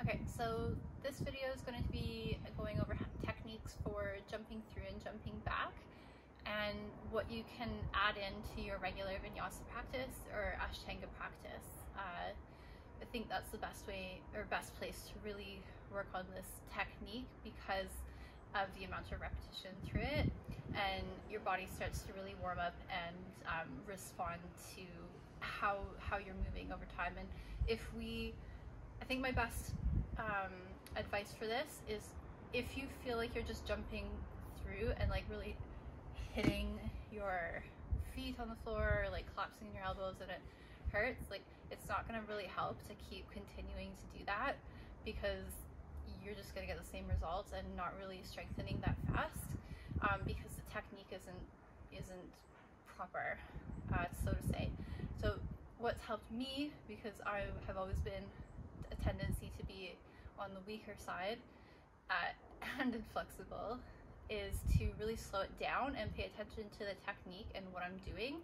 Okay, so this video is going to be going over techniques for jumping through and jumping back, and what you can add into your regular vinyasa practice or Ashtanga practice. I think that's the best way or best place to really work on this technique because of the amount of repetition through it, and your body starts to really warm up and respond to how you're moving over time. And I think my best advice for this is if you feel like you're just jumping through and like really hitting your feet on the floor or like collapsing your elbows and it hurts, like it's not going to really help to keep continuing to do that because you're just going to get the same results and not really strengthening that fast because the technique isn't proper, so to say. So what's helped me, because I have always been a tendency to be on the weaker side and inflexible, is to really slow it down and pay attention to the technique and what I'm doing.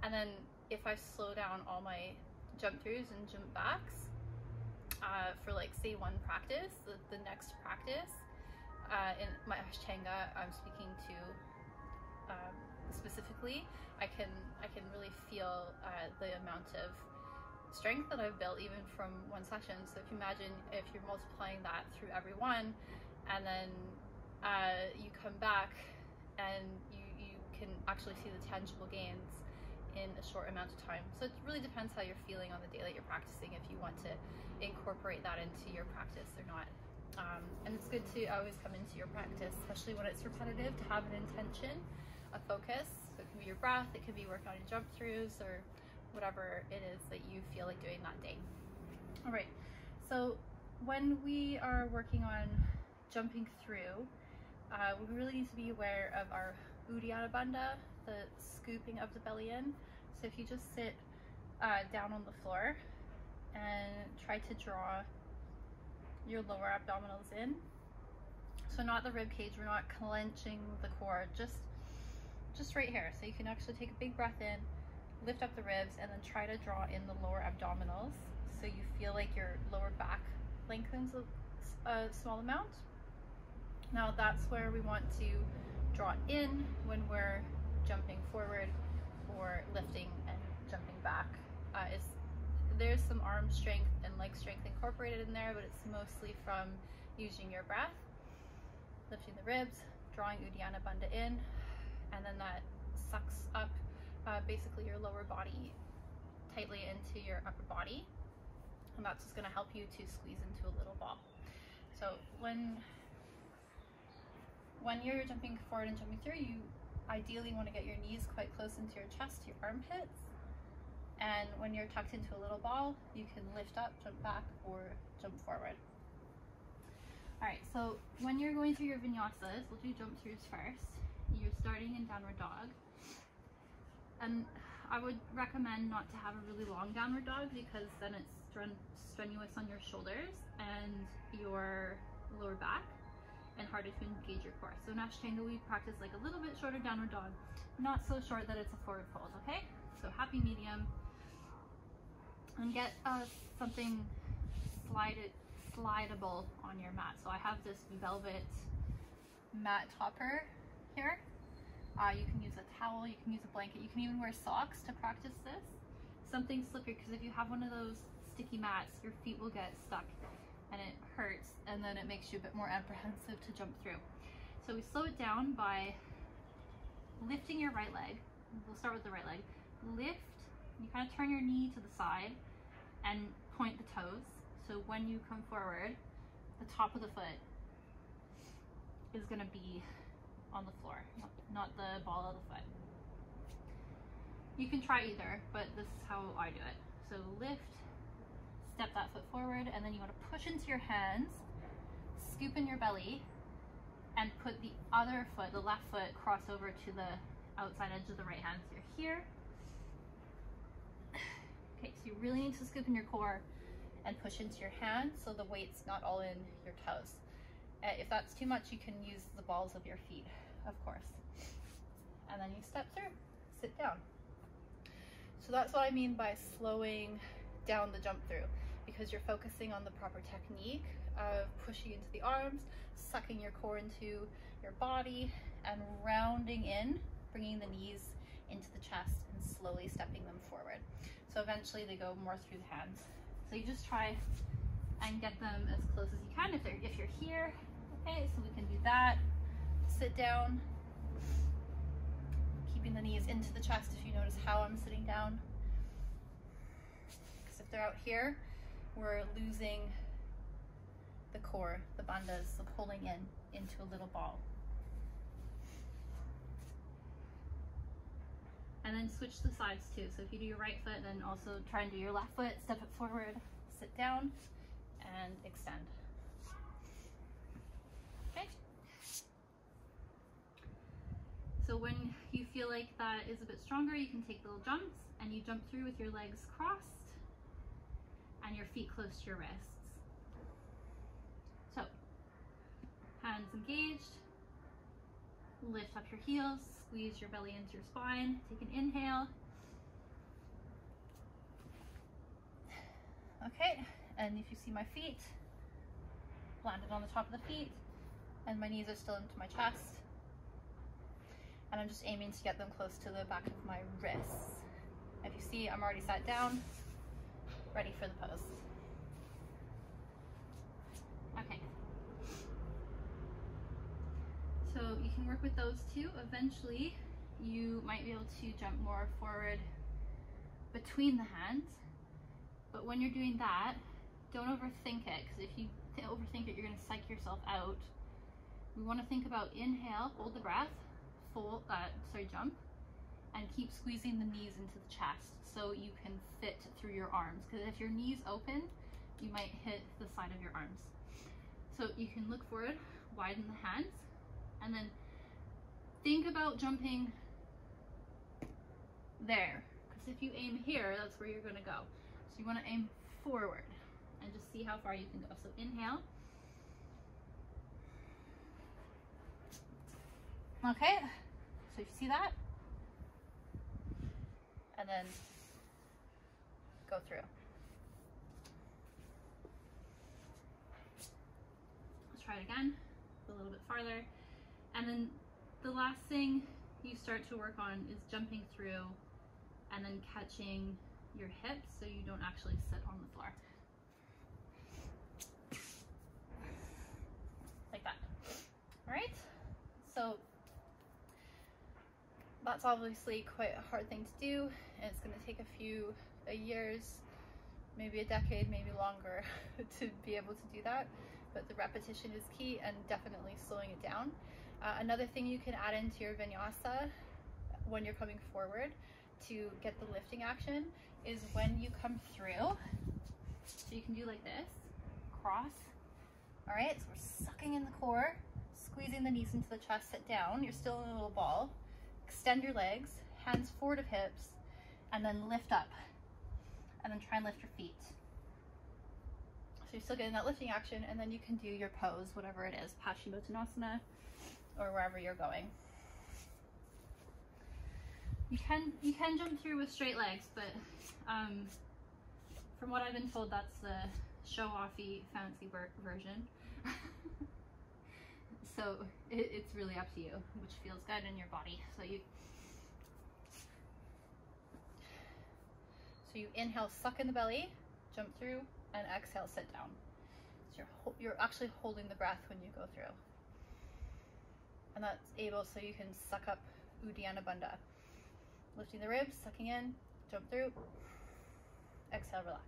And then if I slow down all my jump throughs and jump backs for like say one practice, the next practice in my Ashtanga I'm speaking to specifically, I can really feel the amount of strength that I've built even from one session. So if you imagine if you're multiplying that through every one, and then you come back and you can actually see the tangible gains in a short amount of time. So it really depends how you're feeling on the day that you're practicing, if you want to incorporate that into your practice or not. And it's good to always come into your practice, especially when it's repetitive, to have an intention, a focus. So it can be your breath, it could be working on your jump throughs or whatever it is that you feel like doing that day. All right, so when we are working on jumping through, we really need to be aware of our Uddiyana Bandha, the scooping of the belly in. So if you just sit down on the floor and try to draw your lower abdominals in, so not the rib cage, we're not clenching the core, just right here. So you can actually take a big breath in, lift up the ribs, and then try to draw in the lower abdominals so you feel like your lower back lengthens a small amount. Now that's where we want to draw in when we're jumping forward or lifting and jumping back. There's some arm strength and leg strength incorporated in there, but it's mostly from using your breath, lifting the ribs, drawing Uddiyana Bandha in, and then that sucks up basically your lower body tightly into your upper body, and that's just going to help you to squeeze into a little ball. So when you're jumping forward and jumping through, you ideally want to get your knees quite close into your chest, your armpits, and when you're tucked into a little ball, you can lift up, jump back, or jump forward. All right, so when you're going through your vinyasas, we'll do jump throughs first. You're starting in downward dog. And I would recommend not to have a really long downward dog because then it's strenuous on your shoulders and your lower back and harder to engage your core. So in Ashtanga we practice like a little bit shorter downward dog, not so short that it's a forward fold, okay? So happy medium, and get something slidable on your mat. So I have this velvet mat topper here. You can use a towel, you can use a blanket, you can even wear socks to practice this. Something slippery, because if you have one of those sticky mats, your feet will get stuck and it hurts, and then it makes you a bit more apprehensive to jump through. So we slow it down by lifting your right leg. We'll start with the right leg. Lift, you kind of turn your knee to the side and point the toes. So when you come forward, the top of the foot is going to be on the floor, not the ball of the foot. You can try either, but this is how I do it. So lift, step that foot forward, and then you want to push into your hands, scoop in your belly, and put the other foot, the left foot, cross over to the outside edge of the right hand. So you're here. Okay, so you really need to scoop in your core and push into your hands so the weight's not all in your toes. If that's too much, you can use the balls of your feet, of course. And then you step through, sit down. So that's what I mean by slowing down the jump through, because you're focusing on the proper technique of pushing into the arms, sucking your core into your body, and rounding in, bringing the knees into the chest and slowly stepping them forward. So eventually they go more through the hands. So you just try and get them as close as you can if you're here. Okay, so we can do that. Sit down, keeping the knees into the chest if you notice how I'm sitting down. Because if they're out here, we're losing the core, the bandhas, so pulling in into a little ball. And then switch the sides too. So if you do your right foot, then also try and do your left foot, step it forward, sit down, and extend. Okay. So when you feel like that is a bit stronger, you can take little jumps, and you jump through with your legs crossed and your feet close to your wrists. So, hands engaged, lift up your heels, squeeze your belly into your spine, take an inhale. Okay, and if you see my feet, landed on the top of the feet, and my knees are still into my chest. And I'm just aiming to get them close to the back of my wrists. If you see, I'm already sat down, ready for the pose. Okay. So you can work with those two. Eventually, you might be able to jump more forward between the hands. But when you're doing that, don't overthink it, because if you overthink it, you're going to psych yourself out. We want to think about inhale, hold the breath, jump, and keep squeezing the knees into the chest so you can fit through your arms, because if your knees open, you might hit the side of your arms. So you can look forward, widen the hands, and then think about jumping there, because if you aim here, that's where you're going to go. So you want to aim forward and just see how far you can go. So inhale. Okay, so you see that? And then go through. Let's try it again, a little bit farther. And then the last thing you start to work on is jumping through and then catching your hips so you don't actually sit on the floor. Like that. All right, so that's obviously quite a hard thing to do, and it's going to take a few years, maybe a decade, maybe longer to be able to do that, but the repetition is key, and definitely slowing it down. Another thing you can add into your vinyasa when you're coming forward to get the lifting action is when you come through, so you can do like this, cross. All right, so we're sucking in the core, squeezing the knees into the chest, sit down, you're still in a little ball. Extend your legs, hands forward of hips, and then lift up. And then try and lift your feet. So you're still getting that lifting action, and then you can do your pose, whatever it is, Paschimottanasana, or wherever you're going. You can jump through with straight legs, but from what I've been told, that's the show-offy fancy version. So it's really up to you, which feels good in your body. So you inhale, suck in the belly, jump through, and exhale, sit down. So you're actually holding the breath when you go through. And that's able so you can suck up Uddiyana Bandha. Lifting the ribs, sucking in, jump through, exhale, relax.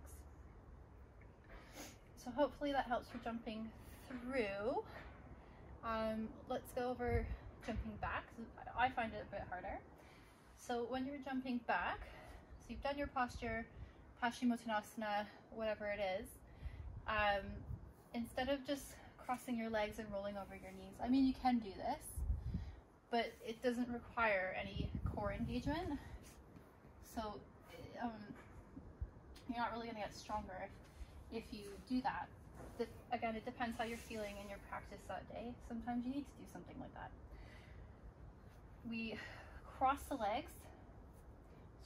So hopefully that helps for jumping through. Let's go over jumping back. I find it a bit harder. So when you're jumping back, so you've done your posture, Paschimottanasana, whatever it is, instead of just crossing your legs and rolling over your knees, I mean, you can do this, but it doesn't require any core engagement. So you're not really going to get stronger if you do that. Again, it depends how you're feeling in your practice that day. Sometimes you need to do something like that. We cross the legs.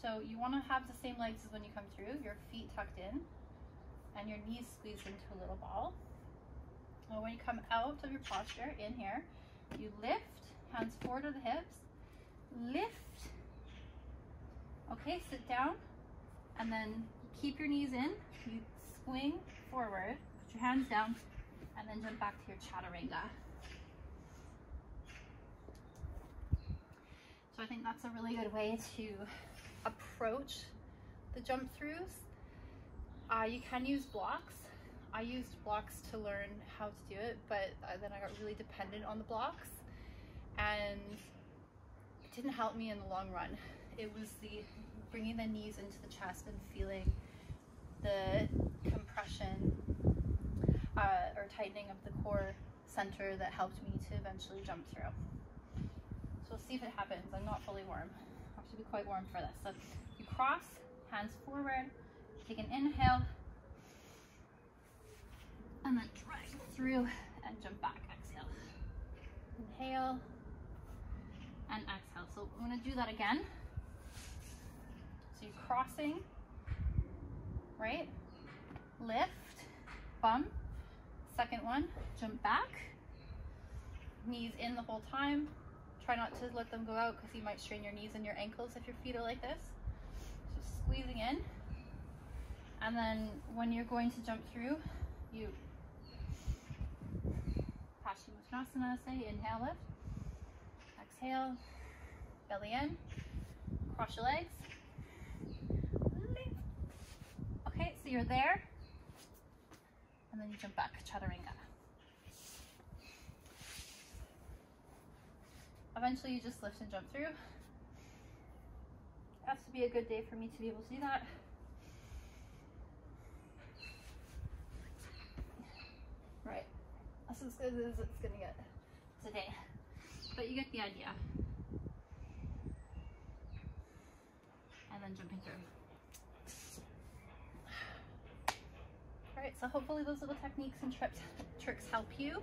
So you want to have the same legs as when you come through, your feet tucked in, and your knees squeeze into a little ball. And when you come out of your posture in here, you lift, hands forward to the hips, lift. Okay, sit down, and then keep your knees in. You swing forward, put your hands down, and then jump back to your chaturanga. So I think that's a really good way to approach the jump throughs. You can use blocks. I used blocks to learn how to do it, but then I got really dependent on the blocks, and it didn't help me in the long run. It was the bringing the knees into the chest and feeling the compression or tightening of the core center that helped me to eventually jump through. So we'll see if it happens. I'm not fully warm. I have to be quite warm for this. So you cross, hands forward, take an inhale, and then drag through and jump back. Exhale. Inhale and exhale. So I'm going to do that again. So you're crossing, right? Lift, bump. Second one, jump back. Knees in the whole time. Try not to let them go out because you might strain your knees and your ankles if your feet are like this. So squeezing in. And then when you're going to jump through, you Paschimottanasana, say, inhale, lift. Exhale, belly in. Cross your legs. Lift. Okay, so you're there. And then you jump back, chaturanga. Eventually you just lift and jump through. It has to be a good day for me to be able to do that. Right, that's as good as it's gonna get today. But you get the idea. And then jumping through. Alright, so hopefully those little techniques and tricks help you.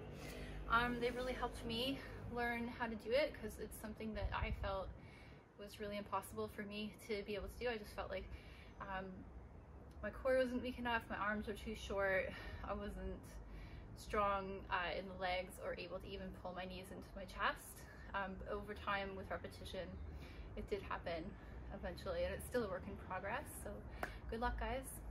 They really helped me learn how to do it because it's something that I felt was really impossible for me to be able to do. I just felt like my core wasn't weak enough, my arms were too short, I wasn't strong in the legs or able to even pull my knees into my chest. But over time with repetition, it did happen eventually, and it's still a work in progress. So good luck, guys.